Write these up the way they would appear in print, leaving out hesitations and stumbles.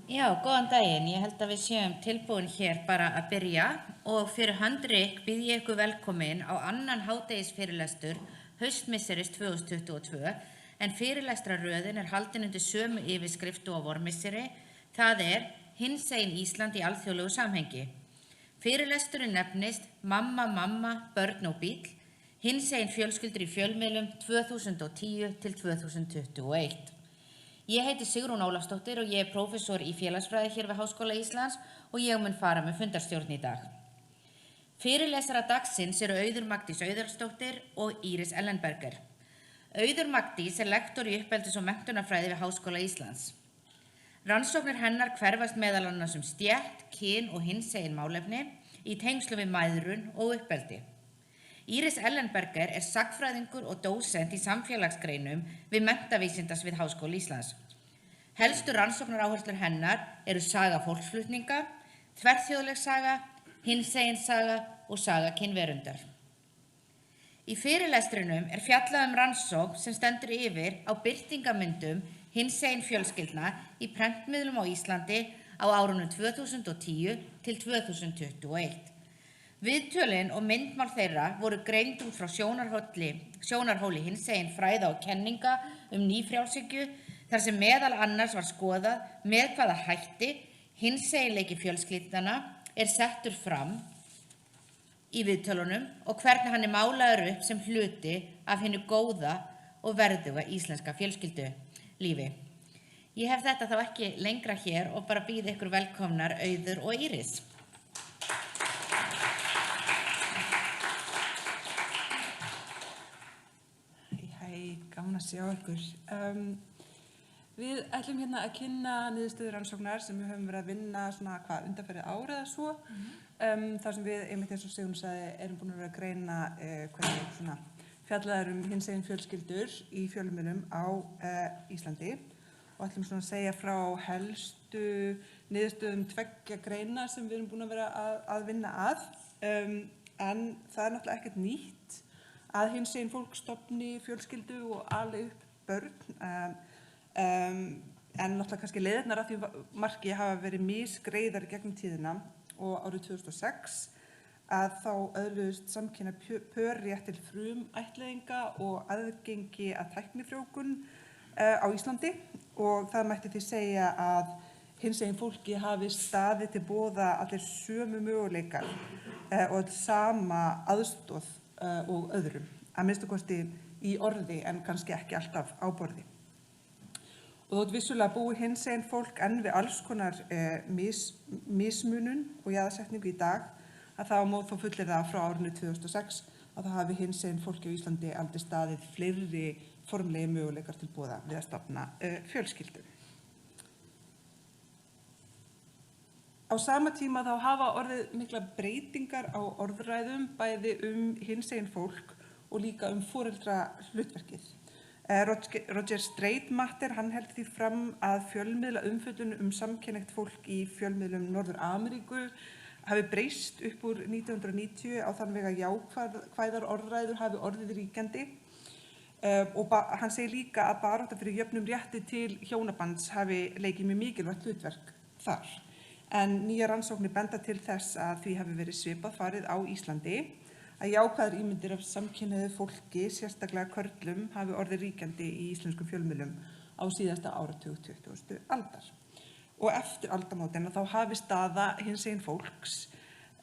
Já, góðan daginn. Ég held að við séum tilbúin hér bara að byrja og fyrir hönd Rikk býð ég ykkur velkomin á annan hádegisfyrirlestur haustmisseris 2022 en fyrirlestrarröðin haldin undir sömu yfirskrift og á vormisseri, það Hinsegin Ísland í alþjóðlegu samhengi. Fyrirlesturinn nefnist Mamma, mamma, börn og bíll, hinsegin fjölskyldur í fjölmiðlum 2010 til 2021. Ég heiti Sigrún Ólafsdóttir og ég prófessor í félagsfræði hér við Háskóla Íslands og ég mun fara með fundarstjórn í dag. Fyrirlesara dagsins Auður Magdís Auðunsdóttir og Íris Ellenberger. Auður Magdís lektor í uppeldis- og menntunarfræði við Háskóla Íslands. Rannsóknir hennar hverfast meðal annars stétt, kyn og hinsegin málefni í tengslum við mæðrun og uppeldi. Íris Ellenberger sagnfræðingur og dósent í samfélagsgreinum við menntavísindasvið Háskóla Íslands. Helstu rannsóknaráherslur hennar saga fólksflutninga, þverþjóðleg saga, hinsegin saga og saga kynverundar. Í fyrirlestrinum fjallað rannsókn sem stendur yfir á birtingamyndum hinsegin fjölskyldna í prentmiðlum á Íslandi á árunum 2010 til 2021. Viðtölin og myndmál þeirra voru greind út frá sjónarhóli hinsegin fræða og kenninga nýfrjálshyggju, þar sem meðal annars var skoðað með hvaða hætti hinseginleiki fjölskyldnanna settur fram í viðtölunum og hvernig hann málaður upp sem hluti af hinu góða og verðuga íslenska fjölskyldulífi. Ég hef þetta þá ekki lengra hér og bara býð ykkur velkomnar Auður og Íris. Gaman að sjá ykkur. Við ætlum hérna að kynna niðurstöður rannsóknar sem við höfum verið að vinna undanfarið ár eða svo. Þar sem við, einmitt eins og Sigrún sagði, erum búin að vera að greina hvernig fjallaðar hinsegin fjölskyldur í fjölmiðlum á Íslandi og ætlum að segja frá helstu niðurstöðum tveggja greina sem við erum búin að vera að vinna að. En það náttúrulega ekkert nýtt að hinsegin fólk stofni fjölskyldu og ali upp börn, en náttúrulega kannski leiðirnar að því marki hafa verið misgreiðar í gegnum tíðina og árið 2006 að þá öðluðust samkynja pör rétt til frumættleiðinga og aðgengi að tæknifrjóvgun á Íslandi og það mætti því segja að hinsegin fólki hafi staðið til boða allir sömu möguleikar og öll sama aðstoð og öðrum, að minnsta kosti í orði en kannski ekki alltaf á borði. Og þótt vissulega búi hinsegin fólk enn við alls konar mismunun og jaðarsetningu í dag, að það má þó fullyrða frá árinu 2006 að það hafi hinsegin fólki á Íslandi aldrei staðið fleiri formlegi möguleikar til boða við að stofna fjölskyldu. Á sama tíma þá hafa orðið miklar breytingar á orðræðum bæði hinsegin fólk og líka foreldrahlutverkið. Roger Streitmatter hann held því fram að fjölmiðla umfjöllun samkynhneigt fólk í fjölmiðlum Norður-Ameríku hafi breyst upp úr 1990 á þann veg að jákvæðar orðræður hafi orðið ríkjandi og hann segir líka að barátta fyrir jöfnum rétti til hjónabands hafi leikið mjög mikilvægt hlutverk þar. En nýjar rannsóknir benda til þess að því hafi verið svipað farið á Íslandi, að jákvæðar ímyndir af samkynhneigðu fólki, sérstaklega körlum, hafi orðið ríkjandi í íslenskum fjölmiðlum á síðasta áratug 20. aldar. Og eftir aldamótin þá hafi staða hinsegin fólks,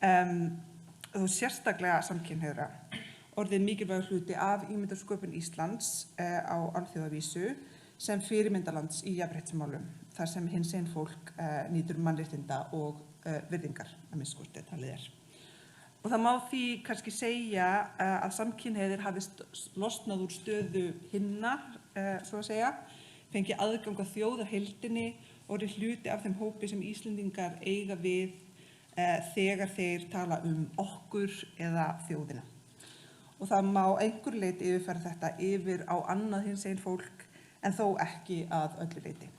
þó sérstaklega samkynhneigðra, orðið mikilvægur hluti af ímyndarsköpun Íslands á alþjóðavísu sem fyrirmyndalands í jafnréttismálum, þar sem hinsegin fólk nýtur mannréttinda og virðingar, að minnsta kosti talið Og það má því kannski segja að samkynhneigðir hafi losnað úr stöðu hinna, svo að segja, fengi aðgang að þjóðarheildinni og orðið hluti af þeim hópi sem Íslendingar eiga við þegar þeir tala okkur eða þjóðina. Og það má einhver leyti yfirfæra þetta yfir á annað hinsegin fólk en þó ekki að öllu leyti.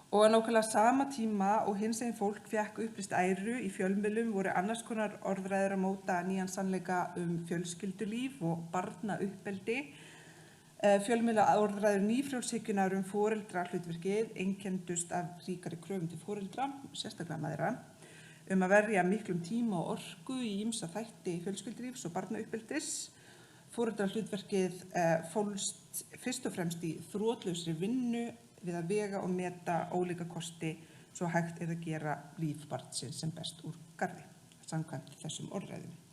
Og á nákvæmlega sama tíma og hinsegin fólk fékk upplýst æru í fjölmiðlum voru annars konar orðræður að móta nýjan sannleika fjölskyldulíf og barnauppeldi Fjölmiðlaorðræður nýfrjálshyggjunnar foreldrahlutverkið einkenndust af ríkari kröfum til foreldra, sérstaklega mæðra, að verja miklum tíma og orku í ýmsa þætti fjölskyldulífs og barnauppeldis. Foreldrahlutverkið fólst fyrst og fremst í þrotlausri vinnu við að vega og meta ólíka kosti svo hægt að gera líf barnsins sem best úr garði, samkvæmt þessum orðræðum.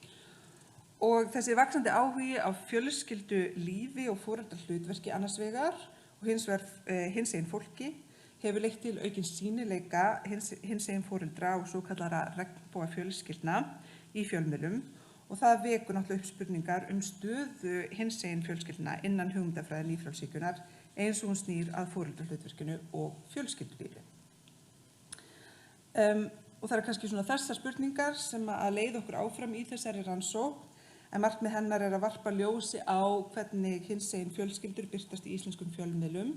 Og þessi vaxandi áhugi á fjölskyldu lífi og foreldrahlutverki annars vegar og hinsegin fólki hefur leitt til aukins sýnileika hinsegin foreldra og svokallara regnboga fjölskyldna í fjölmiðlum og það vekur náttúrulega upp spurningar stöðu hinsegin fjölskyldna innan hugmyndafræði nýfrjálshyggjunnar eins og hún snýr að foreldrahlutverkinu og fjölskyldulífi. Og það kannski svona þessar spurningar sem að leiða okkur áfram í þessari rannsókn, en markmið hennar að varpa ljósi á hvernig hinsegin fjölskyldur birtast í íslenskum fjölmiðlum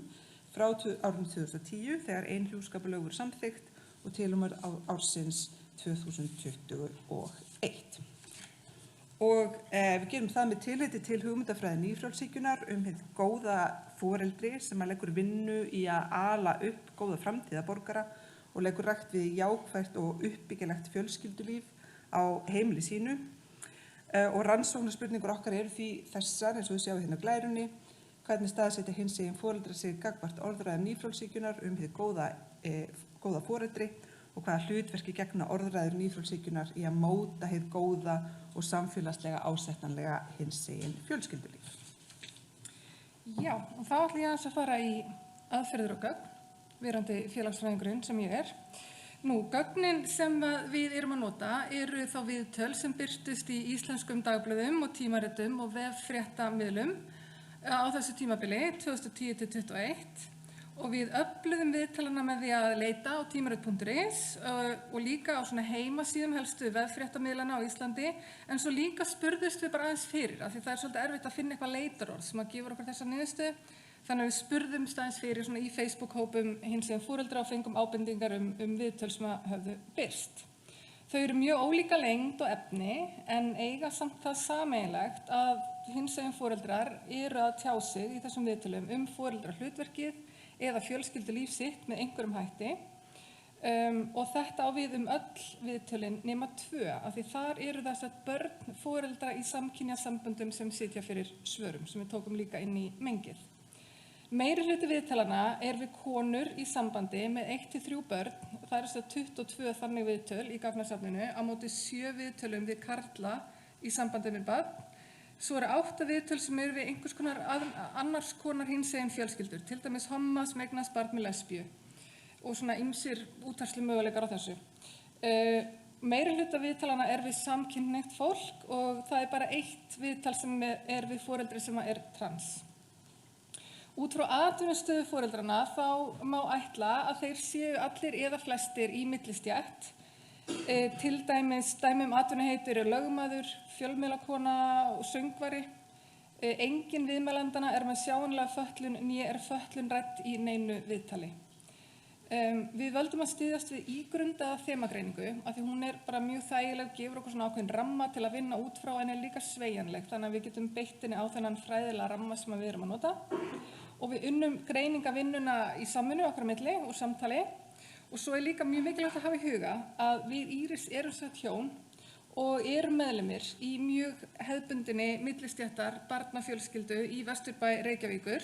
frá árinu 2010 þegar hjúskaparlög voru samþykkt og til og með ársins 2021. Og við gerum það með tilliti til hugmyndafræði nýfrjálshyggjunnar hið góða foreldri sem að leggur vinnu í að ala upp góða framtíðarborgara og leggur rækt við jákvætt og uppbyggilegt fjölskyldulíf á heimili sínu. Og rannsóknarspurningur okkar eru því þessar, eins og við sjáum hérna á glærunni, hvernig staðsetja hinsegin foreldra sig gagnvart orðræðum nýfrjálshyggjunnar hið góða foreldri og hvaða hlutverki gegna orðræður nýfrjálshyggjunnar í að móta hið góða og samfélagslega ásettanlega hinsegin fjölskyldulíf. Já, og þá ætla ég að fara í aðferðir og gögn, verandi félagsfræðingurinn sem ég er. Gögnin sem við erum að nota eru þá viðtöl sem birtust í íslenskum dagblöðum og tímaritum og veffréttamiðlum á þessu tímabili 2010-2021 og við öfluðum viðtalana með því að leita á tímarit.is og líka á svona heimasíðum helstu veffréttamiðlana á Íslandi, en svo líka spurðust við bara aðeins fyrir af því það er svolítið erfitt að finna eitthvað leitarorð sem að gefur okkur þessa niðurstöðu. Þannig að við spurðumst aðeins fyrir svona í Facebook-hópum hinsegin foreldra og fengum ábendingar viðtöl sem höfðu birst. Þau eru mjög ólíka lengd og efni en eiga samt það sameiginlegt að hinsegin foreldrar eru að tjá sig í þessum viðtölum foreldrahlutverkið eða fjölskyldulíf sitt með einhverjum hætti og þetta á við öll viðtölin nema 2 af því þar eru þess að börn foreldra í samkynja samböndum sem sitja fyrir svörum sem við tókum líka inn í mengið. Meiri hluti viðtalana við konur í sambandi með 1-3 börn, það eru þess að 22 þannig viðtöl í gagnasafninu á móti 7 viðtölum við karla í sambandi við barn. Svo eru 8 viðtöl sem eru við einhvers konar annars konar hinsegin fjölskyldur, til dæmis homma sem eignast barn með lesbíu og svona ýmsir útfærslu möguleikar á þessu. Meiri hluta viðtalana við samkynhneigt fólk og það bara 1 viðtal sem við foreldri sem trans. Út frá atvinnustöðu foreldrana þá má ætla að þeir séu allir eða flestir í millistétt. Til dæmis atvinnuheiti eru lögmaður, fjölmiðlakona og söngvari. Engin viðmælandana með sjáanlega fötlun né fötlun rædd í neinu viðtali. Við völdum að styðjast við ígrundaða þemagreiningu af því hún bara mjög þægileg, gefur okkur svona ákveðin ramma til að vinna út frá en líka sveigjanleg þannig að við getum beitt henni á þennan fræðilega ramma sem við erum að nota. Og við unnum greiningavinnuna í samvinnu okkar á milli og samtali og svo líka mjög mikilvægt að hafa í huga að við Íris erum sett hjón og erum meðlimir í mjög hefðbundinni millistéttar barnafjölskyldu í Vesturbæ Reykjavíkur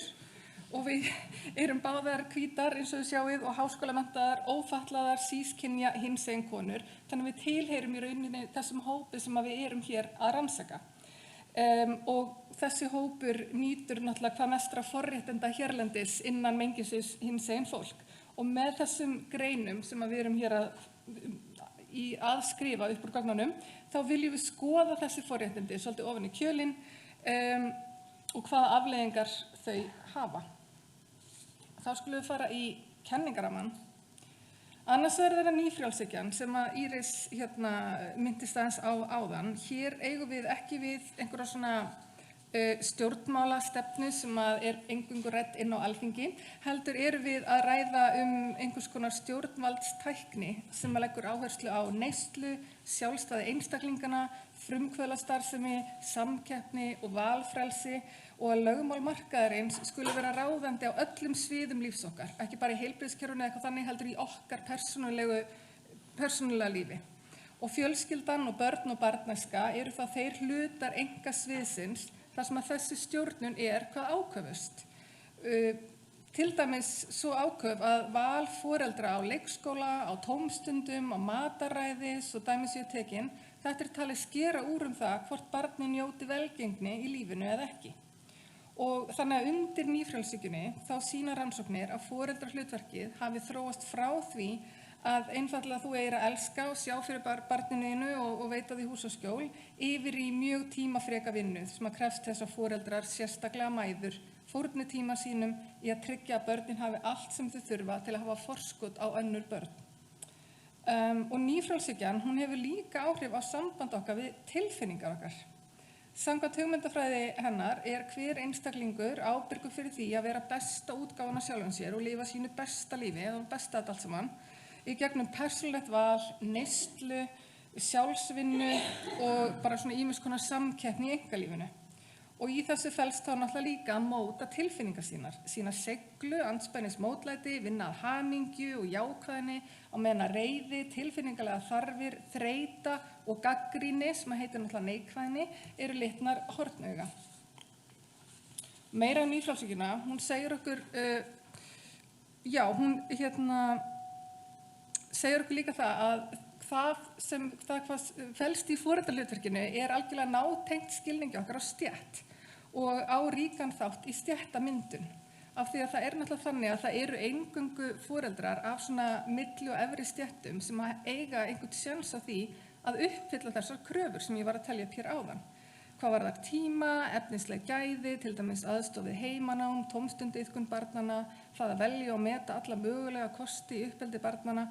og við erum báðar hvítar eins og við sjáið og háskólamenntaðar, ófatlaðar, sískynja, hinsegin konur þannig að við tilheyrum í rauninni þessum hópi sem við erum hér að rannsaka. Og þessi hópur nýtur náttúrulega hvað mestra forréttinda hérlendis innan mengisins hinsegin fólk og með þessum greinum sem við erum hér að skrifa upp úr gögnunum þá viljum við skoða þessi forréttindi svolítið ofan í kjölinn og hvaða afleiðingar þau hafa. Þá skulum við fara í kenningarammann. Annars það nýfrjálshyggjan sem Íris minntist aðeins á áðan. Hér eigum við ekki við einhverja svona stjórnmálastefnu sem er eingöngu rædd inn á Alþingi, heldur erum við að ræða einhvers konar stjórnvaldstækni sem leggur áherslu á neyslu, sjálfstæði einstaklingana, frumkvöðlastarfsemi, samkeppni og valfrelsi og að lögmál markaðarins skuli vera ráðandi á öllum sviðum lífs okkar, ekki bara í heilbrigðiskerfinu eða eitthvað þannig, heldur í okkar persónulega lífi. Og fjölskyldan og börn og barnæska eru þá þeir hlutar einkasviðsins þar sem að þessi stjórnun hvað áköfust. Til dæmis svo áköf að val foreldra á leikskóla, á tómstundum, á mataræði, svo dæmi séu tekin, þetta talið skera úr það hvort barnið njóti velgengni í lífinu eða ekki. Og þannig að undir nýfrjálshyggjunni þá sýna rannsóknir að foreldrahlutverkið hafi þróast frá því að einfaldlega þú eigir að elska og sjá fyrir barninu og veita því hús og skjól yfir í mjög tímafreka vinnu sem að krefst þess að foreldrar, sérstaklega mæður, fórni tíma sínum í að tryggja að börnin hafi allt sem þau þurfa til að hafa forskot á önnur börn. Og nýfrjálshyggjan, hún hefur líka áhrif á samband okkar við tilfinningar okkar. Samkvæmt hugmyndafræði hennar hver einstaklingur ábyrgur fyrir því að vera besta útgáfan af sjálfum sér og lifa sínu besta lífi, eða besta þetta allt saman, í gegnum persónulegt val, neyslu, sjálfsvinnu og bara svona ýmiss konar samkeppni í einkalífinu. Og í þessu felst þá náttúrulega líka að móta tilfinningar sína seiglu, andspænis mótlæti, vinna að hamingju og jákvæðni, á meðan að reiði, tilfinningalega þarfir, þreyta og gagnrýni, sem heitir náttúrulega neikvæðni, eru litnar hornauga. Meira nýfrjálshyggjuna, hún segir okkur, segir okkur líka það að hvað felst í foreldrahlutverkinu algjörlega nátengt skilningi okkar á stétt og á ríkan þátt í stéttamyndun. Af því að það náttúrulega þannig að það eru eingöngu foreldrar af svona milli og efri stéttum sem eiga einhvern séns á því að uppfylla þessar kröfur sem ég var að telja upp hér áðan. Hvað varðar tíma, efnisleg gæði, til dæmis aðstoð við heimanám, tómstundaiðkun barnanna, það að velja og meta alla mögulega kosti í uppeldi barnanna.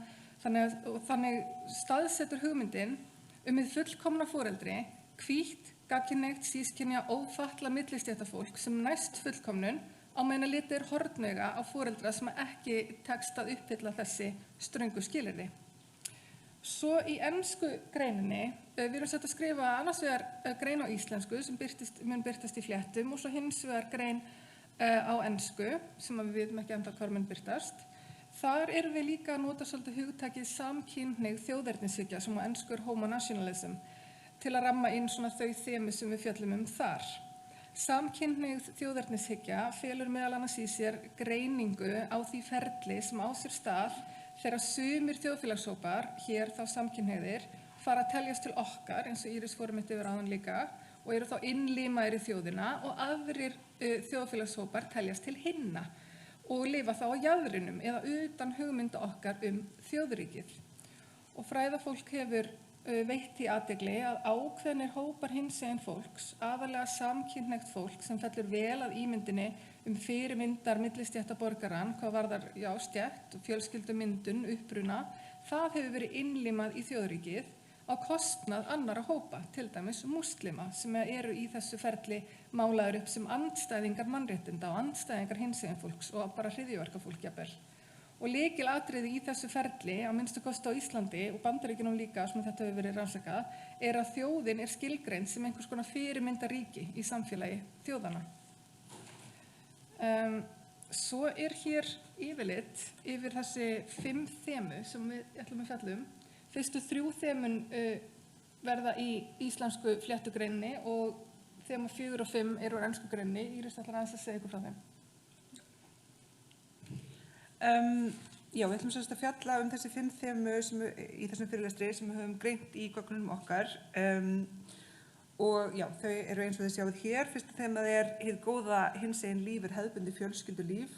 Þannig staðsetur hugmyndin hið fullkomna foreldri, hvítt, gagnkynhneigt, sískynja, ófatla millistéttafólk sem næst fullkomnun á meðan litið hornauga á foreldra sem ekki tekst að uppfylla þessi ströngu skilyrði. Svo í ensku greininni, við erum sett að skrifa annars vegar grein á íslensku sem mun birtast í fléttum og svo hins vegar grein á ensku sem við vitum ekki ennþá hvar mun birtast. Þar erum við líka að nota svolítið hugtakið samkynhneigð þjóðernishyggja sem á ensku homonationalism til að ramma inn svona þau þemu sem við fjöllum þar. Samkynhneigð þjóðernishyggja felur meðal annars í sér greiningu á því ferli sem á sér stað þegar sumir þjóðfélagshópar, hér þá samkynhneigðir, fara að teljast til okkar, eins og Íris fór mitt yfir áðan líka, og eru þá innlimaðir í þjóðina og aðrir þjóðfélagshópar teljast til hinna og lifa þá á jaðrinum eða utan hugmynda okkar þjóðríkið. Og fræðafólk hefur veitt í athygli að ákveðnir hópar hinsegin fólks, aðallega samkynhneigt fólk sem fellur vel að ímyndinni fyrirmyndar millistétta borgaran, hvað varðar stétt, fjölskyldumyndun, uppruna, það hefur verið innlimað í þjóðríkið á kostnað annarra hópa, til dæmis múslima, sem eru í þessu ferli málaður upp sem andstæðingar mannréttinda og andstæðingar hinsegin fólks og bara hryðjuverkafólk jafnvel. Og lykilatriði í þessu ferli, á minnsta kosti á Íslandi og Bandaríkjunum líka, sem þetta hefur verið rannsakað, að þjóðin skilgreind sem einhvers konar fyrirmyndaríki í samfélagi þjóðanna. Svo hér yfirlit yfir þessi 5 þemu sem við ætlum að fjalla Fyrstu 3 þemun verða í íslensku fléttugreininni og þema 4 og 5 eru úr ensku greininni. Íris ætlar aðeins að segja ykkur frá þeim. Já, við ætlum að fjalla þessi 5 þemu í þessum fyrirlestri sem við höfum greint í gögnunum okkar. Og já, þau eru eins og þið sjáið hér. Fyrsta þemað hið góða hinsegin líf hefðbundið fjölskyldulíf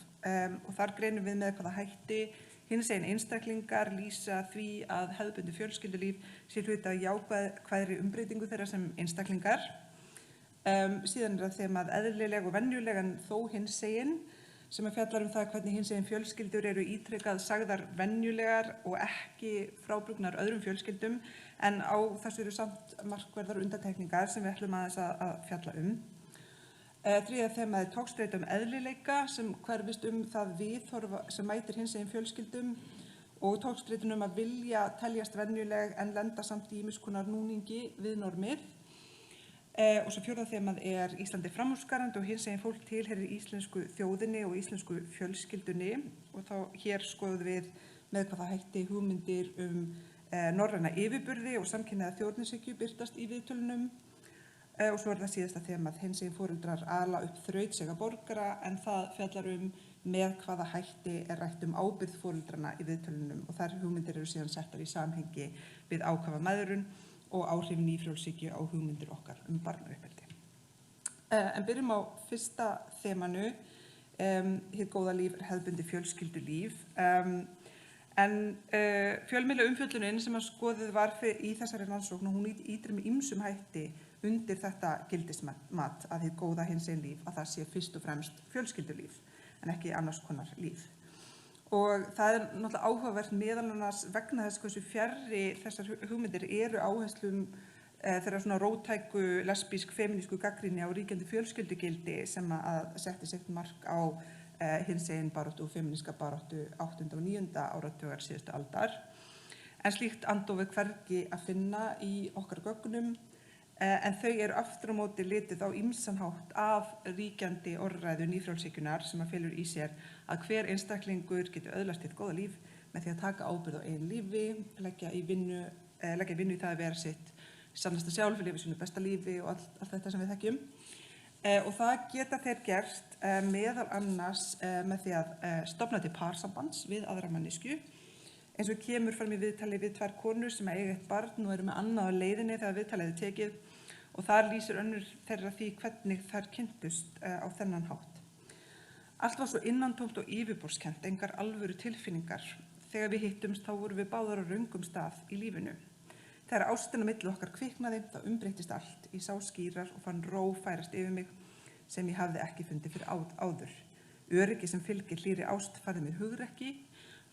og þar greinum við með hvaða hætti hinsegin einstaklingar lýsa því að hefðbundið fjölskyldulíf sé hluti af jákvæðri umbreytingu þeirra sem einstaklingar. Síðan það þemað eðlileg og venjuleg en þó hinsegin sem fjallar það hvernig hinsegin fjölskyldur eru ítrekað sagðar venjulegar og ekki frábrugðnar öðrum fjölskyldum en á þessu eru samt markverðar undantekningar sem við ætlum aðeins að fjalla Þriðja þemað togstreita eðlileika sem hverfist það viðhorf sem mætir hinsegin fjölskyldum og togstreitin að vilja teljast venjuleg en lenda samt í ýmiss konar núningi við normið. Og svo fjórða þemað Íslandi framúrskarandi og hinsegin fólk tilheyrir íslensku þjóðinni og íslensku fjölskyldunni og þá hér skoðum við með hvaða hætti hugmyndir norræna yfirburði og samkynhneigða þjóðernishyggju birtast í viðtölunum. Og svo það síðasta þemað hinsegin foreldrar ala upp þrautseigja borgara en það fjallar með hvaða hætti rætt ábyrgð foreldrana í viðtölunum og þær hugmyndir eru síðan settar í samhengi við ákafa mæðrun og áhrif nýfrjálshyggju á hugmyndir okkar barnauppeldi. En byrjum á fyrsta þemanu, hið góða líf hefðbundið fjölskyldulíf. Fjölmiðla umfjöllunin sem skoðuð var í þessari rannsókn og hún ýtir með ýmsum hætti undir þetta gildismat að hið góða hinsegin líf að það sé fyrst og fremst fjölskyldulíf en ekki annars konar líf. Og það náttúrulega áhugavert meðal annars vegna þess hversu fjarri þessar hugmyndir eru áherslum þeirra svona róttæku, lesbísk, femínísku gagnrýni á ríkjandi fjölskyldugildi sem að setti sitt mark á hinsegin baráttu og femíníska baráttu 8. og 9. áratugar síðustu aldar. En slíkt andóf hvergi að finna í okkar gögnum en þau eru aftur á móti litið á ýmsan hátt af ríkjandi orðræðu nýfrjálshyggjunnar sem að felur í sér að hver einstaklingur getur öðlast hið góða líf með því að taka ábyrgð á eigin lífi, leggja vinnu í það að vera sitt sannasta sjálf, lifa sínu besta lífi og allt þetta sem við þekkjum. Og það geta þeir gert meðal annars með því að stofna til parsambands við aðra manneskju. Eins og kemur fram í viðtali við tvær konur sem eiga eitt barn og eru með annað á leiðinni þegar viðtalið tekið og þar lýsir önnur þeirra því hvernig þær kynntust á þennan hátt. Allt var svo innantómt og yfirborðskennt, engar alvöru tilfinningar. Þegar við hittumst þá vorum við báðar á röngum stað í lífinu. Þegar ástin á milli okkar kviknaði þá umbreyttist allt. Ég sá skýrar og fann ró færast yfir mig sem ég hafði ekki fundið fyrir áður. Öryggi sem fylgir hlýrri ást færði mér hugrekki.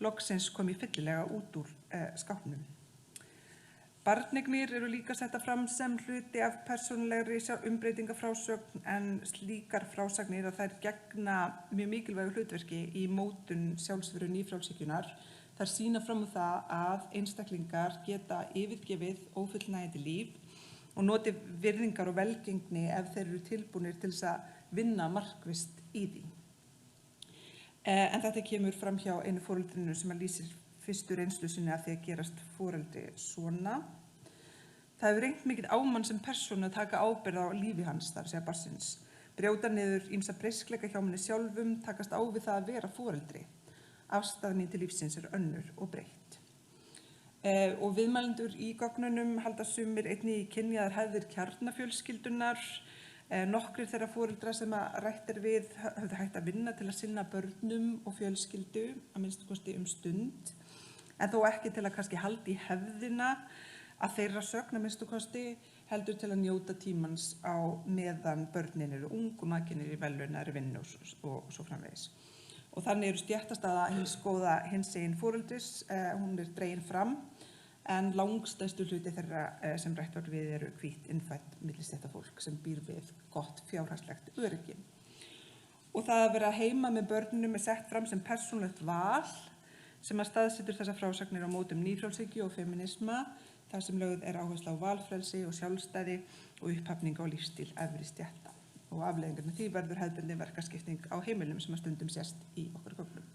Loksins kom ég fyllilega út úr skápnum. Barneignir eru líka setta fram sem hluti af persónulegri umbreytingafrásögn en slíkar frásagnir að þær gegna mjög mikilvægu hlutverki í mótun sjálfsveru nýfrjálshyggjunnar. Þær sýna fram á það að einstaklingar geta yfirgefið ófullnægjandi líf og noti virðingar og velgengni ef þeir eru tilbúnir til þess að vinna markvisst í því. En þetta kemur fram hjá einu foreldrinu sem lýsir fyrstu reynslu sinni af því að gerast foreldri svona. Það hefur reynt mikið á mann sem persónu að taka ábyrgð á lífi hans, þar að segja barnsins. Brjóta niður ýmsa breyskleika hjá manni sjálfum, takast á við það að vera foreldri. Afstaðan mín til lífsins önnur og breytt. Og viðmælendur í gögnunum halda sumir einnig í kynjaðar hefðir kjarnafjölskyldunar. Nokkrir þeirra foreldra sem rætt við höfðu hægt að vinna til að sinna börnum og fjölskyldu, að minnsta kosti stund, en þó ekki til að kannski halda í hefðina að þeirra sögn að minnsta kosti heldur til að njóta tímans á meðan börnin eru ung og makinn í velunnaðri vinnu og svo framvegis. Og þannig stéttastaða hins góða hinsegin foreldris, hún dregin fram, en langstærstu hluti þeirra sem rætt var við eru hvítt innfætt millistéttafólk sem býr við gott fjárhagslegt öryggi. Og það að vera heima með börnunum sett fram sem persónulegt val sem að staðsetur þessar frásagnir á mótum nýfrjálshyggju og feminisma þar sem lögð áhersla á valfrelsi og sjálfstæði og upphafning á lífsstíl efri stétta. Og afleiðingar með því verður hefðbundin verkaskipting á heimilum sem að stundum sést í okkar gögnum.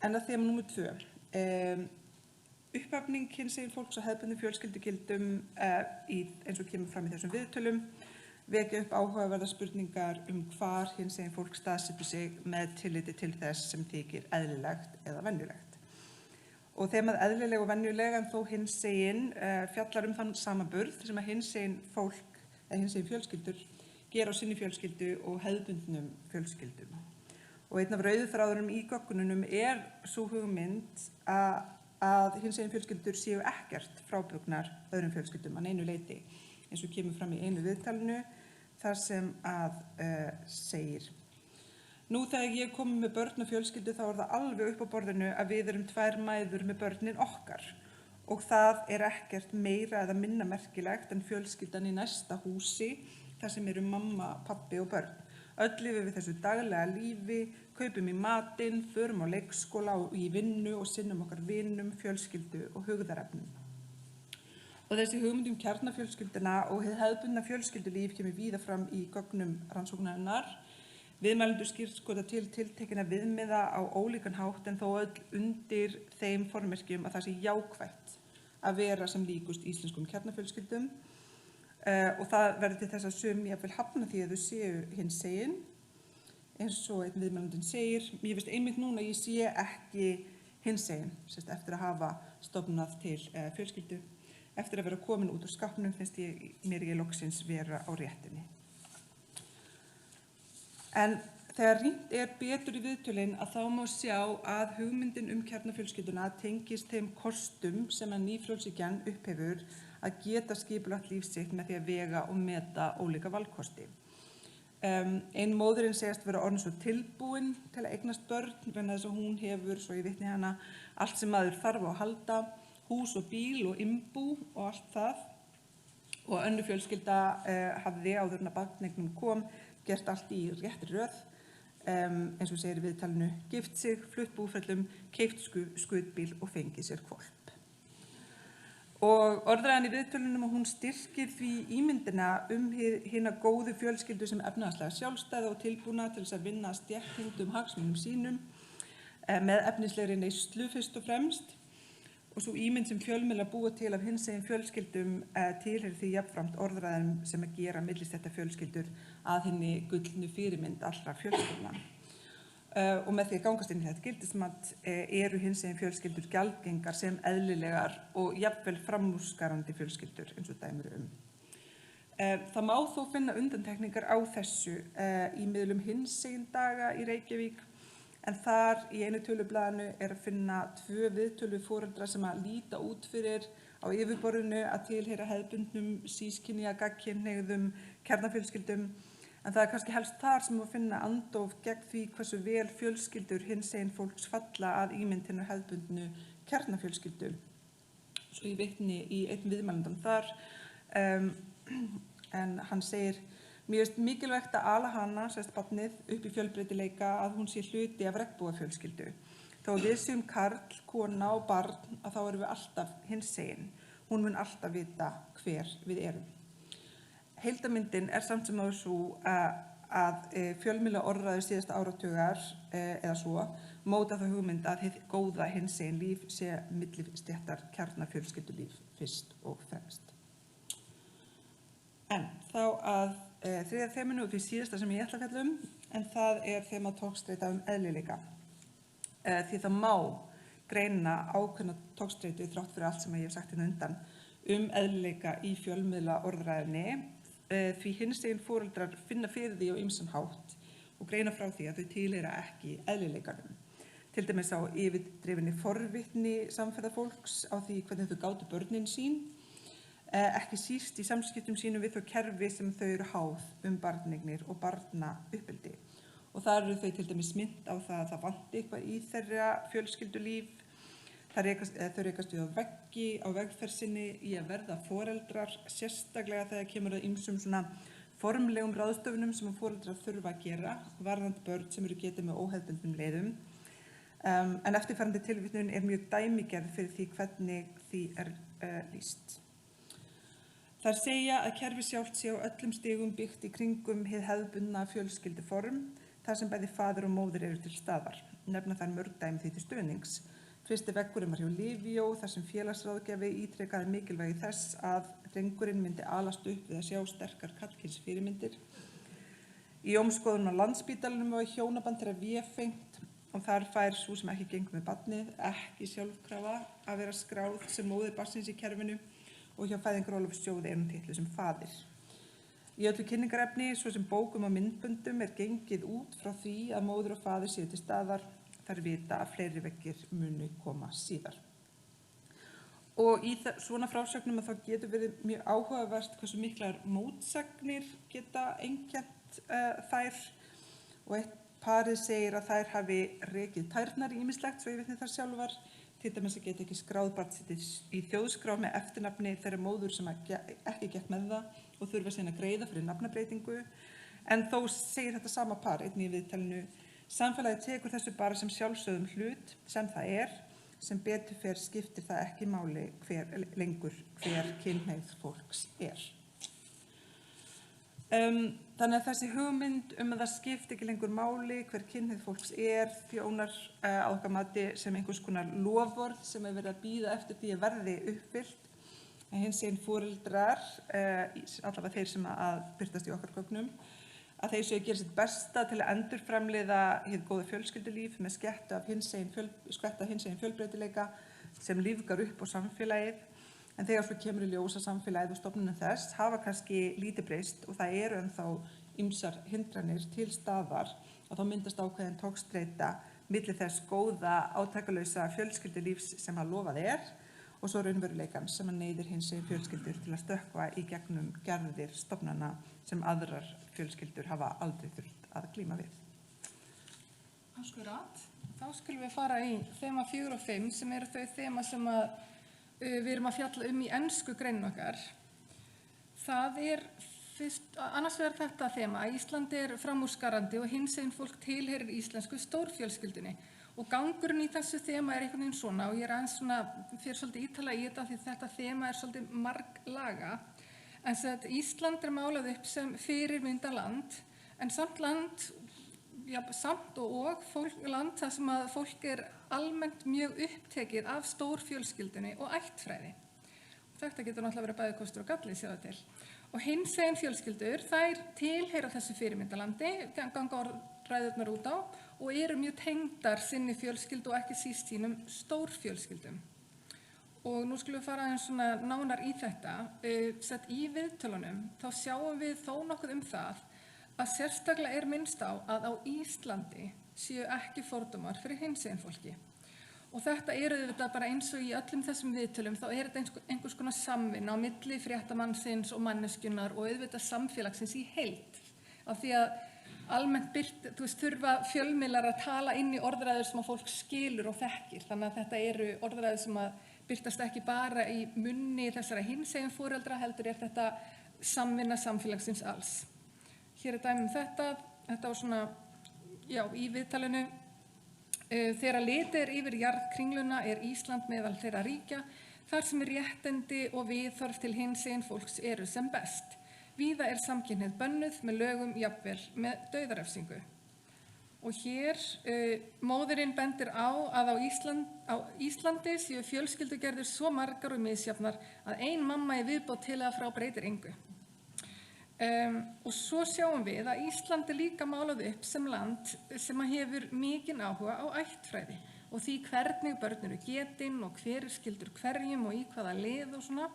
En að þema númer 2. Upphafning hinsegin fólks og hefðbundnum fjölskyldugildum eins og kemur fram í þessum viðtölum vekja upp áhugaverðar spurningar hvar hinsegin fólk staðsetur sig með tilliti til þess sem þykir eðlilegt eða venjulegt. Og þemað eðlileg og venjuleg en þó hinsegin fjallar þann samanburð sem að hinsegin fólk eða hinsegin fjölskyldur gera á sinni fjölskyldu og hefðbundnum fjölskyldum. Og einn af rauðu þráðunum í gögnunum sú hugmynd að hinsegin fjölskyldur séu ekkert frábrugðnar öðrum fjölskyldum að neinu leyti, eins og kemur fram í einu viðtalinu þar sem að segir: Nú þegar ég komi með börn og fjölskyldu þá það alveg upp á borðinu að við erum 2 mæður með börnin okkar og það ekkert meira eða minna merkilegt en fjölskyldan í næsta húsi þar sem eru mamma, pabbi og börn. Öll lifum við þessu daglega lífi, kaupum í matinn, förum á leikskóla og í vinnu og sinnum okkar vinum, fjölskyldu og hugðarefnum. Og þessi hugmynd kjarnafjölskylduna og hið hefðbundna fjölskyldulíf kemur víða fram í gögnum rannsóknarinnar. Viðmælendur skírskota til tiltekinna viðmiða á ólíkan hátt en þó öll undir þeim formerkjum að það sé jákvætt að vera sem líkust íslenskum kjarnafjölskyldum. Og það verður til þess að sum jafnvel hafna því að þau séu hinsegin. Eins og einn viðmælandinn segir, ég veist einmitt núna ég sé ekki hinsegin, eftir að hafa stofnað til fjölskyldu. Eftir að vera komin út úr skápnum finnst mér ég loksins vera á réttinni. En þegar rýnt betur í viðtölin að þá má sjá að hugmyndin kjarnafjölskylduna tengist þeim kostum sem að nýfrjálshyggjan upphefur að geta skipulagt líf sitt með því að vega og meta ólíka valkosti. Ein móðirin segist vera orðin svo tilbúin til að eignast börn vegna þess að hún hefur, svo ég vitni hana, allt sem maður þarf á að halda, hús og bíl og imbú og allt það. Og önnur fjölskylda hafði áður en að barneignum kom gert allt í réttri röð, eins og segir í viðtalinu, gift sig, flutt búferlum, keypt skutbíl og fengið sér hvolp. Og orðræðan í viðtölunum og hún styrkir því ímyndina hina góðu fjölskyldu sem efnahagslega sjálfstæða og tilbúna til þess að vinna stéttingdum hagsmunum sínum með efnislegri neyslu fyrst og fremst. Og svo ímynd sem fjölmiðlar búa til af hinsegin fjölskyldum tilheyrir því jafnframt orðræðum sem að gera millistétta fjölskyldur að hinni gullnu fyrirmynd allra fjölskyldna. Og með því að gangast inn í þetta gildismat eru hinsegin fjölskyldur gjaldgengar sem eðlilegar og jafnvel framúrskarandi fjölskyldur eins og dæmir Það má þó finna undantekningar á þessu í miðlum hinsegin daga í Reykjavík. En þar í einu tölublaðinu að finna 2 viðtöl við foreldra sem að líta út fyrir á yfirborðinu að tilheyra hefðbundnum sískynja gagnkynhneigðum kjarnafjölskyldum. En það kannski helst þar sem að finna andóf gegn því hversu vel fjölskyldur hinsegin fólks falla að ímynd hinnar hefðbundnu kjarnafjölskyldu. Svo ég vitni í einn viðmælandann þar, en hann segir: mér finnst mikilvægt að ala hana, barnið, upp í fjölbreytileika að hún sé hluti af regnbogafjölskyldu. Þó við séum karl, kona og barn að þá erum við alltaf hinsegin. Hún mun alltaf vita hver við erum. Heildarmyndin samt sem áður svo að fjölmiðla orðræður síðasta áratugar eða svo móta það hugmynd að hið góða hinsegin líf sé millistéttar kjarnafjölskyldulíf fyrst og fremst. En þá að þriðja þeminu og því síðasta sem ég ætla að fjalla en það þema togstreita eðlileika. Því það má greina ákveðna togstreitu þrátt fyrir allt sem ég hef sagt hérna undan eðlileika í fjölmiðla orðræðinni, því hinsegin foreldrar finna fyrir því á ýmsan hátt og greina frá því að þau tilheyra ekki eðlileikanum. Til dæmis á yfirdrifinni forvitni samferðafólks á því hvernig þau gátu börnin sín, ekki síst í samskiptum sínum við þau kerfi sem þau eru háð barneignir og barnauppeldi. Og þar eru þau til dæmis minnt á það að það vanti eitthvað í þeirra fjölskyldulíf. Þau rekast við á veggi á vegferð sinni í að verða foreldrar, sérstaklega þegar kemur að ýmsum svona formlegum ráðstöfunum sem foreldrar þurfa að gera, varðandi börn sem eru getið með óhefðbundnum leiðum. En eftirfarandi tilvitnun mjög dæmigerð fyrir því hvernig því lýst. Þær segja að kerfi sjálft sé á öllum stigum byggt í kringum hið hefðbundna fjölskylduform, þar sem bæði faðir og móðir eru til staðar. Nefna þær mörg dæmi því til stuðnings. Fyrsti veggurinn var hjá Livio, þar sem félagsráðgjafi ítrekaði mikilvægi þess að drengurinn myndi alast upp við að sjá sterkar karlkyns fyrirmyndir. Í ómskoðun á Landspítalanum var hjónaband þeirra véfengt og þar fær sú sem ekki gengur með barnið ekki sjálfkrafa að vera skráð sem móðir barnsins í kerfinu og hjá Fæðingarorlofssjóði hún titluð sem faðir. Í öllu kynningarefni, svo sem bókum og myndböndum, gengið út frá því að móðir og faðir séu til staðar. Þær vita að fleiri veggir muni koma síðar. Og í svona frásögnum þá getur verið mjög áhugavert hversu miklar mótsagnir geta einkennt þær. Og eitt parið segir að þær hafi rekið tærnar í ýmislegt, svo ég vitni þar sjálfar. Til dæmis að geta ekki skráð barn sitt í þjóðskrá með eftirnafni þeirra móður sem ekki gekk með það og þurfa síðan að greiða fyrir nafnabreytingu. En þó segir þetta sama par einnig í viðtalinu: samfélagið tekur þessu bara sem sjálfsögðum hlut sem það er, sem betur fer skiptir það ekki máli lengur hver kynhneigð fólks er. Þannig að þessi hugmynd að það skipti ekki lengur máli hver kynhneigð fólks er þjónar að okkar mati sem einhvers konar loforð sem verið að bíða eftir því að verði uppfyllt. Hinsegin foreldrar, allavega þeir sem að birtast í okkar gögnum, að þeir séu að gera sitt besta til að endurframleiða hið góða fjölskyldulíf með sketta hinsegin fjölbreytileika sem lífgar upp á samfélagið. En þegar svo kemur í ljós að samfélagið og stofnunum þess hafa kannski lítið breyst og það eru ennþá ýmsar hindranir til staðar, að þá myndast ákveðin togstreita milli þess góða, átakalausa fjölskyldulífs sem að lofað er og svo raunveruleikan sem að neyðir hinsegin fjölskyldur til að stökkva í gegnum gerðir stofnana sem aðrar fjölskyldur hafa aldrei þurft að glíma við. Akkurat. Þá skulum við fara í þema 4 og 5 sem eru þau þema sem að við erum að fjalla í ensku greinin okkar. Það annars vegar þetta þema að Ísland er framúrskarandi og hinsegin fólk tilheyrir íslensku stórfjölskyldunni. Og gangurinn í þessu þema er einhvern veginn svona, og ég aðeins fyrir svolítið ítalega í þetta því þetta þema er svolítið marglaga. En þess að Ísland er málað upp sem fyrirmyndarland, en samt land, samt og land þar sem að fólk er almennt mjög upptekið af stórfjölskyldunni og ættfræði. Þetta getur náttúrulega verið bæði kostur og galli, séu það til. Og hinsegin fjölskyldur, þær tilheyra þessu fyrirmyndalandi, ganga orðræðurnar út á og eru mjög tengdar sinni fjölskyldu og ekki síst sínum stórfjölskyldum. Og nú skulum við fara aðeins svona nánar í þetta. Sett í viðtölunum, þá sjáum við þó nokkuð það að sérstaklega er minnst á að á Íslandi séu ekki fordómar fyrir hinsegin fólki. Og þetta eru þetta bara eins og í öllum þessum viðtölum, þá er þetta einhvers konar samvinna á milli fréttamannsins og manneskjunnar og auðvitað samfélagsins í heild. Af því að almennt þurfa fjölmiðlar að tala inn í orðræður sem að fólk skilur og þekkir. Þannig að þetta eru orðræður sem að birtast ekki bara í munni þessara hinsegin foreldra, heldur er þetta samvinna samfélagsins alls. Hér er dæmi þetta var svona, í viðtalinu. Þegar litið er yfir jarðkringluna er Ísland meðal þeirra ríkja, þar sem réttindi og viðhorf til hinsegin fólks eru sem best. Víða er samkynhneigð bönnuð með lögum jafnvel með dauðarefsingu. Og hér móðirinn bendir á að á Íslandi séu fjölskyldugerðir svo margar og misjafnar að ein mamma í viðbót til eða frá breytir engu. Og svo sjáum við að Ísland er líka málað upp sem land sem hefur mikinn áhuga á ættfræði og því hvernig börn eru getin og hver er skyldur hverjum og í hvaða lið og svona.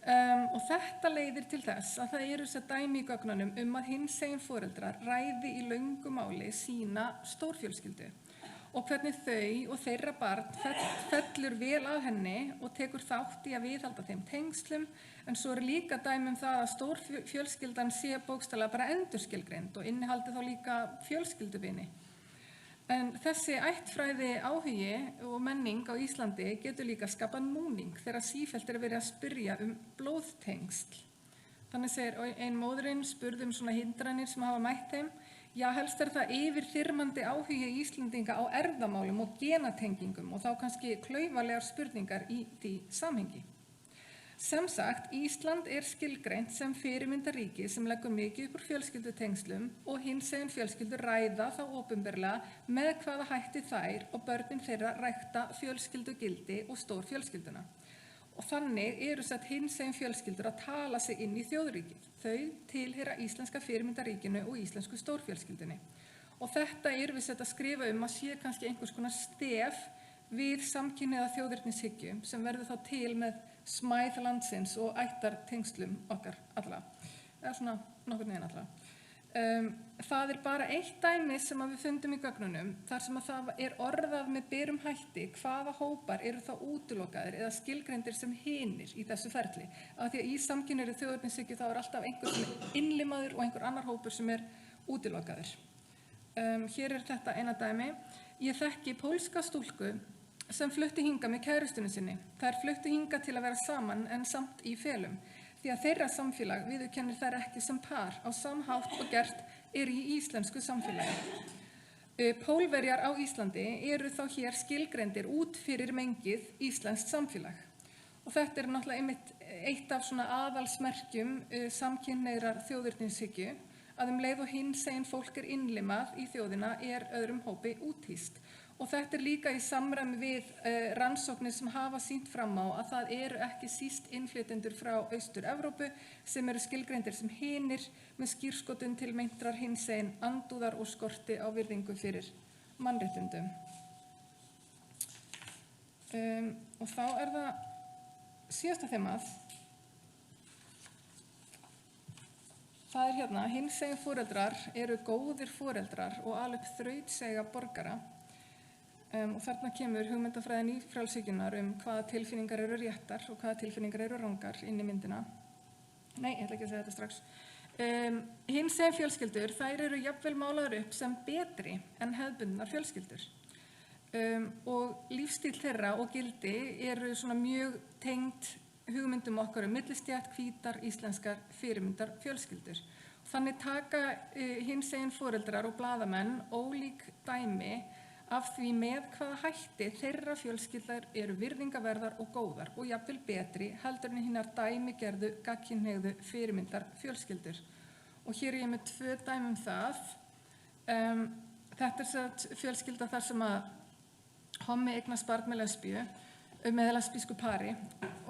Og þetta leiðir til þess að það eru þess dæmi í gögnunum að hinsegin foreldrar ræði í löngu máli sína stórfjölskyldu og hvernig þau og þeirra barn fellur vel að henni og tekur þátt í að viðhalda þeim tengslum, en svo líka dæmi það að stórfjölskyldan sé bókstaflega bara endurskilgreind og innihaldi þá líka fjölskylduvini. En þessi ættfræði áhugi og menning á Íslandi getur líka skapað núning þegar sífellt er verið að spyrja blóðtengsl. Þannig segir ein móðurinn spurði svona hindranir sem hafa mætt þeim. Já, helst er það yfirþyrmandi áhugi Íslendinga á erfðamálum og genatengingum og þá kannski klaufalegar spurningar í því samhengi. Sem sagt, Ísland er skilgreint sem fyrirmyndaríki sem leggur mikið upp úr fjölskyldutengslum og hinsegin fjölskyldur ræða þá opinberlega með hvaða hætti þær og börnin þeirra rækta fjölskyldugildi og stórfjölskylduna. Og þannig eru sett hinsegin fjölskyldur að tala sig inn í þjóðríkið. Þau tilheyra íslenska fyrirmyndaríkinu og íslensku stórfjölskyldunni. Og þetta við sett að skrifa að sé kannski einhvers konar stef við samkynhneigða þjóðernishyggju sem verður þá til með smæð landsins og ættartengslum okkar alla. Eða svona nokkurn veginn alla. Það bara eitt dæmi sem við fundum í gögnunum þar sem að það orðað með berum hætti hvaða hópar eru þá útilokaðir eða skilgreindir sem hinir í þessu ferli. Af því að í samkynhneigðri þjóðernishyggju þá alltaf einhver sem innlimaður og einhver annar hópur sem útilokaður. Hér þetta eina dæmi. Ég þekki pólska stúlku sem flutti hingað með kærustunni sinni. Þær fluttu hingað til að vera saman en samt í felum. því að þeirra samfélag viðurkennir þær ekki sem par á samhátt og gert í íslensku samfélagi. Pólverjar á Íslandi eru þá hér skilgreindir út fyrir mengið íslenskt samfélag. Og þetta náttúrulega einmitt eitt af svona aðalsmerkjum samkynhneigðrar þjóðernishyggju, að leið og hinsegin fólk innlimað í þjóðina öðrum hópi úthýst. Og þetta líka í samræmi við rannsóknir sem hafa sýnt fram á að það eru ekki síst innflytjendur frá Austur-Evrópu sem eru skilgreindir sem hinir með skírskotun til meintrar hinsegin andúðar og skorti á virðingu fyrir mannréttindum. Og þá það síðasta þemað. Það hérna, hinsegin foreldrar eru góðir foreldrar og ala upp þrautseiga borgara. Og þarna kemur hugmyndafræði nýfrjálshyggjunnar hvaða tilfinningar eru réttar og hvaða tilfinningar eru rangar inn í myndina. Nei, ég ætla ekki að segja þetta strax. Hinsegin fjölskyldur, þær eru jafnvel málaðar upp sem betri en hefðbundnar fjölskyldur. Og lífstíl þeirra og gildi eru svona mjög tengd hugmyndum okkar millistétt hvítar íslenskar fyrirmyndar fjölskyldur. Þannig taka hinsegin foreldrar og blaðamenn ólík dæmi af því með hvaða hætti þeirra fjölskyldar eru virðingaverðar og góðar og jafnvel betri heldur en hinnar dæmigerðu gagnkynhneigðu fyrirmyndar fjölskyldur. Og hér ég með 2 dæmi það. Þetta fjölskylda þar sem að hommi eignast barn með lesbíu, með lesbísku pari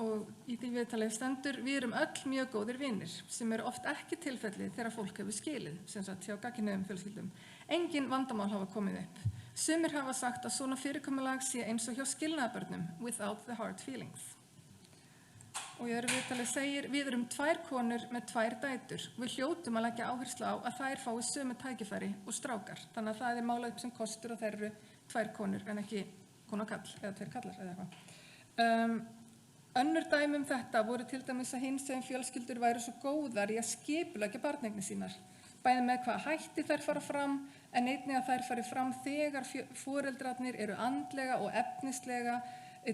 og í því viðtalið stendur við erum öll mjög góðir vinir sem eru oft ekki tilfellið þegar fólk hefur skilið, sem sagt hjá gagnkynhneigðum fjölskyldum. Engin vandamál hafa komið upp. Sumir hafa sagt að svona fyrirkomulag sé eins og hjá skilnaðarbörnum, without the hard feelings. Og í öðru viðtalið segir, við erum 2 konur með 2 dætur. Við hljótum að leggja áherslu á að þær fái sömu tækifæri og strákar. Þannig að það málað upp sem kostur og þær eru 2 konur en ekki kona og kall, eða 2 kallar eða eitthvað. Önnur dæmi þetta voru til dæmis að hinsegin fjölskyldur væru svo góðar í að skipuleggja barneignir sínar. Bæði með hvaða hætti þær fara fram, en einnig að þær fari fram þegar foreldrarnir eru andlega og efnislega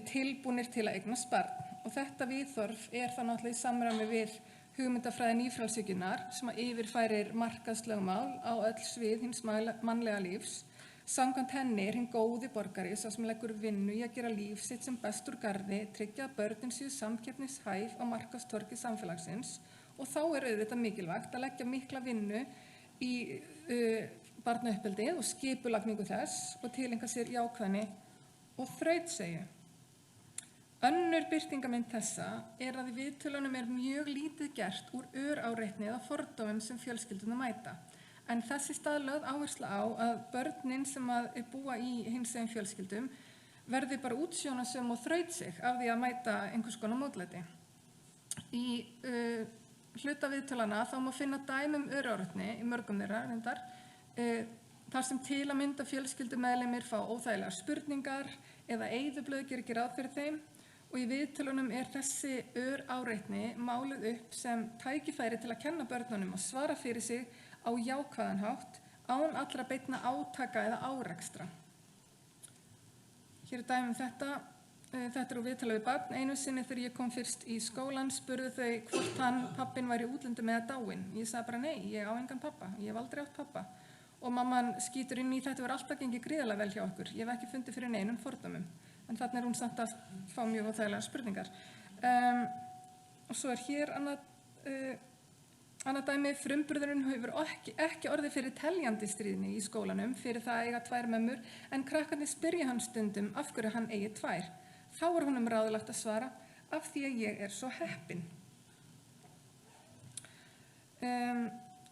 tilbúnir til að eignast barn. Og þetta viðhorf það náttúrulega í samræmi við hugmyndafræði nýfrjálshyggjunnar sem að yfirfærir markaðslögmál á öll svið hins mannlega lífs. Samkvæmt henni hinn góði borgari sá sem leggur vinnu í að gera líf sitt sem best úr garði, tryggja að börnin séu samkeppnishæf á markaðstorgi samfélagsins og þá auðvitað mikilvægt að leggja mikla vinnu í barnauppeldið og skipulagningu þess og tileinka sér jákvæðni og þrautseigju. Önnur birtingarmynd þessa að í viðtölunum mjög lítið gert úr öráreitni eða fordómum sem fjölskyldurnar mæta. En þessi stað lögð áhersla á að börnin sem búa í hinsegin fjölskyldum verði bara útsjónasöm og þrautseig af því að mæta einhvers konar mótlæti. Í hluta viðtölana þá má finna dæmi öráreitni í mörgum þeirra reyndar, þar sem til að mynda fjölskyldumeðlimir fá óþægilegar spurningar eða eyðublöð gerir ekki ráð fyrir þeim og í viðtölunum þessi öráreitni máluð upp sem tækifæri til að kenna börnunum að svara fyrir sig á jákvæðan hátt án allra beinna átaka eða árekstra. Hér dæmi þetta. Þetta úr viðtali við barn. Einu sinni þegar ég kom fyrst í skólann spurðu þau hvort pappinn væri í útlöndum eða dáinn. Ég sagði bara nei, ég á engan pappa. Ég hef aldrei átt pappa. Og mamman skýtur inn í þetta verður alltaf gengið gríðarlega vel hjá okkur. Ég hef ekki fundið fyrir neinum fordómum. En þarna hún samt að fá mjög óþægilegar spurningar. Og svo hér annað dæmi, frumburðurinn hefur ekki orðið fyrir teljandi stríðni í skólanum fyrir það að eiga 2 mömmur en krakkarnir spyrja hann stundum af hverju hann eigi 2. Þá honum ráðlagt að svara af því að ég svo heppin.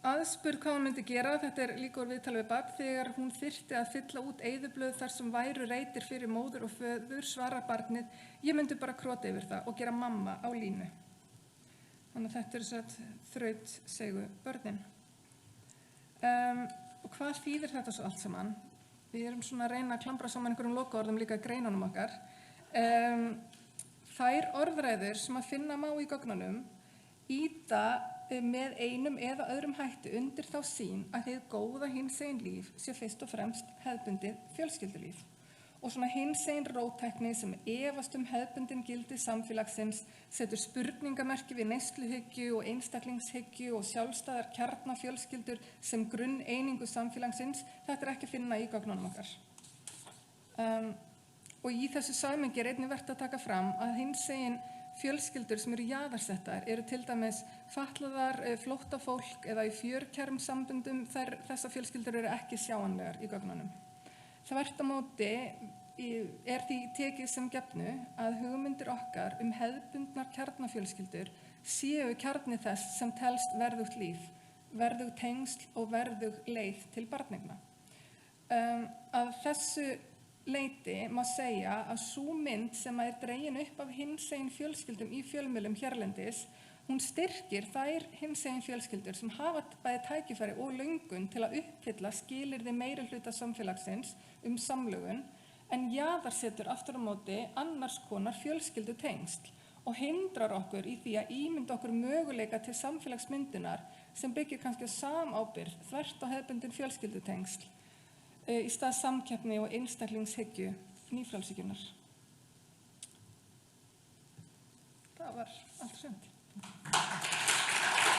Aðspurð hvað hún myndi gera, þetta líka úr viðtali við barn, þegar hún þyrfti að fylla út eyðublöð þar sem væru reitir fyrir móður og föður svarar barnið, ég myndi bara krota yfir það og gera mamma á línu. Þannig að þetta þrautseigu börnin. Og hvað þýðir þetta svo allt saman? Við erum svona að reyna að klambra saman einhverjum lokaorðum líka í greinunum okkar. Þær orðræður sem að finna má í gögnunum ýta með einum eða öðrum hætti undir þá sýn að hið góða hinsegin líf sé fyrst og fremst hefðbundið fjölskyldulíf. og svona hinsegin róttækni sem efast hefðbundin gildi samfélagsins, setur spurningamerki við neysluhyggju og einstaklingshyggju og sjálfstæðar kjarnafjölskyldur sem grunneiningu samfélagsins. Þetta ekki að finna í gögnunum okkar. Og í þessu samhengi einnig vert að taka fram að hinsegin fjölskyldur sem eru jaðarsettar eru til dæmis fatlaðar, flóttafólk eða í fjörkerfissamböndum, þessar fjölskyldur eru ekki sjáanlegar í gögnunum. Þvert á móti því tekið sem gefnu að hugmyndir okkar hefðbundnar kjarnafjölskyldur séu kjarni þess sem telst verðugt líf, verðug tengsl og verðug leið til barneigna. Að þessu leiti má segja að sú mynd sem dregin upp af hinsegin fjölskyldum í fjölmiðlum hérlendis, hún styrkir þær hinsegin fjölskyldur sem hafa bæði tækifæri og löngun til að uppfylla skilyrði meirihluta samfélagsins samlögun, en jaðarsetur aftur á móti annars konar fjölskyldutengsl og hindrar okkur í því að ímynda okkur möguleika til samfélagsmyndunar sem byggir kannski á samábyrgð þvert á hefðbundin fjölskyldutengsl í stað samkeppni og einstaklingshyggju nýfrjálshyggjunnar. Það var allt sumt.